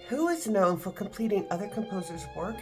who is known for completing other composers' work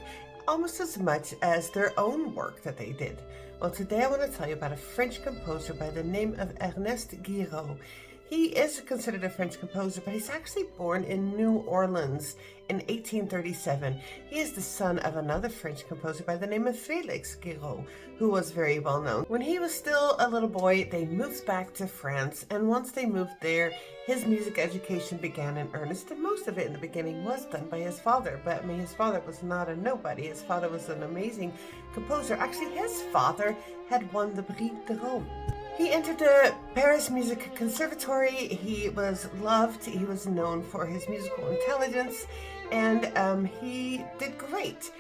almost as much as their own work that they did. Well, today I want to tell you about a French composer by the name of Ernest Guiraud. He is considered a French composer, but he's actually born in New Orleans in 1837. He is the son of another French composer by the name of Félix Guiraud, who was very well known. When he was still a little boy, they moved back to France, and once they moved there, his music education began in earnest, and most of it in the beginning was done by his father. But his father was not a nobody. His father was an amazing composer. Actually, his father had won the Prix de Rome. He entered the Paris Music Conservatory. He was loved. He was known for his musical intelligence, and he did great.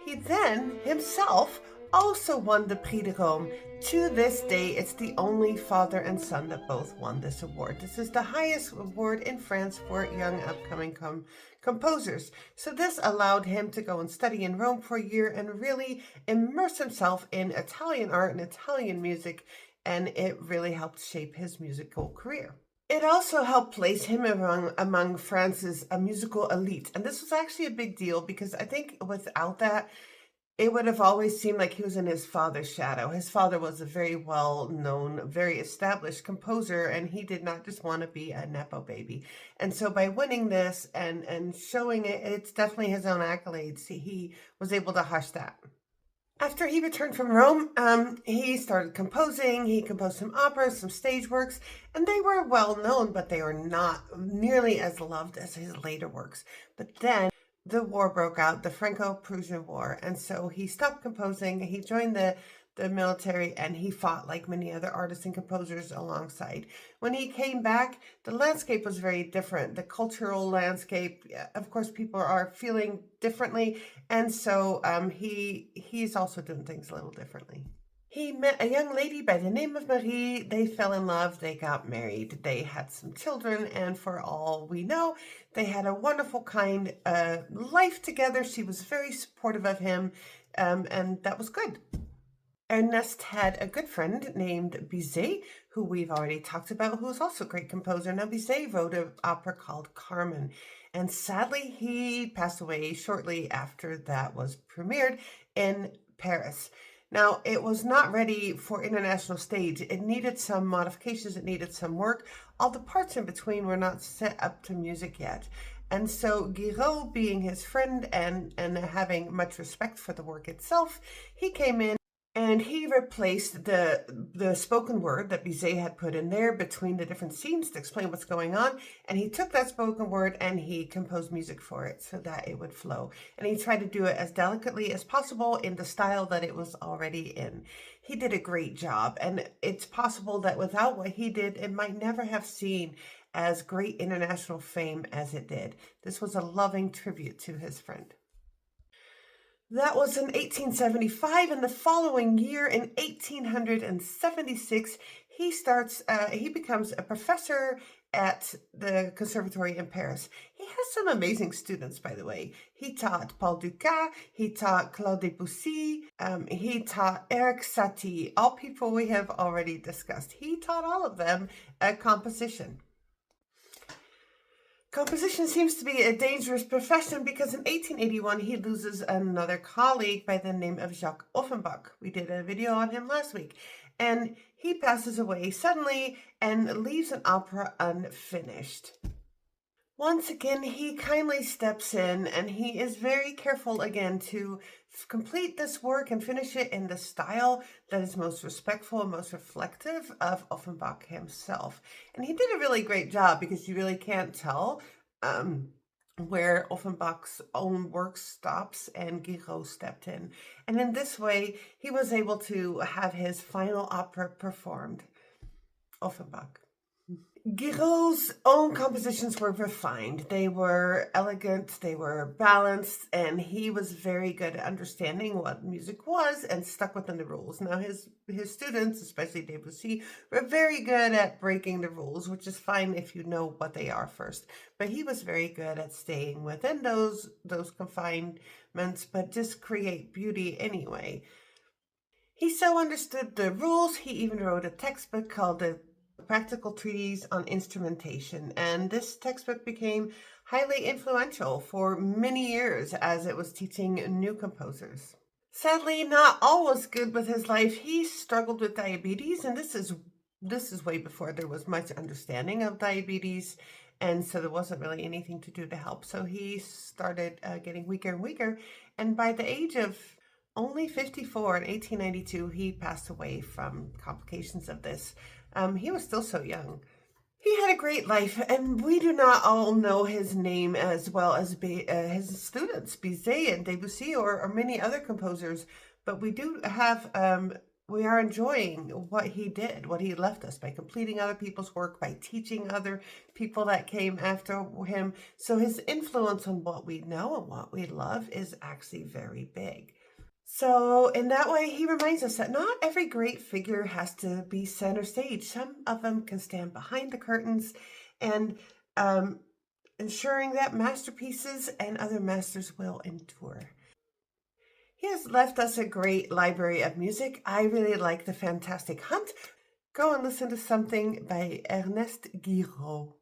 He then himself also won the Prix de Rome. To this day, it's the only father and son that both won this award. This is the highest award in France for young upcoming composers. So this allowed him to go and study in Rome for a year and really immerse himself in Italian art and Italian music, and it really helped shape his musical career. It also helped place him among France's musical elite, and this was actually a big deal because I think without that, it would have always seemed like he was in his father's shadow. His father was a very well-known, very established composer, and he did not just want to be a Nepo baby. And so by winning this and showing it, it's definitely his own accolades. He was able to hush that. After he returned from Rome, he started composing. He composed some operas, some stage works, and they were well known, but they were not nearly as loved as his later works. But then the war broke out, the Franco-Prussian War, and so he stopped composing. He joined the military, and he fought like many other artists and composers alongside. When he came back, the landscape was very different. The cultural landscape, of course, people are feeling differently, and so he's also doing things a little differently. He met a young lady by the name of Marie. They fell in love. They got married. They had some children, and for all we know, they had a wonderful kind life together. She was very supportive of him, and that was good. Ernest had a good friend named Bizet, who we've already talked about, who was also a great composer. Now, Bizet wrote an opera called Carmen, and sadly, he passed away shortly after that was premiered in Paris. Now, it was not ready for international stage. It needed some modifications. It needed some work. All the parts in between were not set up to music yet. And so Guiraud, being his friend and having much respect for the work itself, he came in and he replaced the spoken word that Bizet had put in there between the different scenes to explain what's going on. And he took that spoken word and he composed music for it so that it would flow. And he tried to do it as delicately as possible in the style that it was already in. He did a great job. And it's possible that without what he did, it might never have seen as great international fame as it did. This was a loving tribute to his friend. That was in 1875, and the following year, in 1876, he becomes a professor at the conservatory in Paris. He has some amazing students, by the way. He taught Paul Dukas, he taught Claude Debussy, he taught Eric Satie, all people we have already discussed. He taught all of them composition. Composition seems to be a dangerous profession because in 1881 he loses another colleague by the name of Jacques Offenbach. We did a video on him last week. And he passes away suddenly and leaves an opera unfinished. Once again, he kindly steps in and he is very careful again to complete this work and finish it in the style that is most respectful and most reflective of Offenbach himself. And he did a really great job because you really can't tell where Offenbach's own work stops and Guiraud stepped in. And in this way, he was able to have his final opera performed, Offenbach. Guiraud's own compositions were refined. They were elegant, they were balanced, and he was very good at understanding what music was and stuck within the rules. Now, his students, especially Debussy, were very good at breaking the rules, which is fine if you know what they are first. But he was very good at staying within those confinements, but just create beauty anyway. He so understood the rules, he even wrote a textbook called the Practical Treatise on Instrumentation, and this textbook became highly influential for many years as it was teaching new composers. Sadly, not all was good with his life. He struggled with diabetes, and this is way before there was much understanding of diabetes, and so there wasn't really anything to do to help. So he started getting weaker and weaker, and by the age of only 54 in 1892, he passed away from complications of this. He was still so young. He had a great life, and we do not all know his name as well as his students, Bizet and Debussy, or many other composers. But we do have, we are enjoying what he did, what he left us by completing other people's work, by teaching other people that came after him. So his influence on what we know and what we love is actually very big. So, in that way, he reminds us that not every great figure has to be center stage. Some of them can stand behind the curtains and um, ensuring that masterpieces and other masters will endure. He has left us a great library of music. I really like The Fantastic Hunt. Go and listen to something by Ernest Guiraud.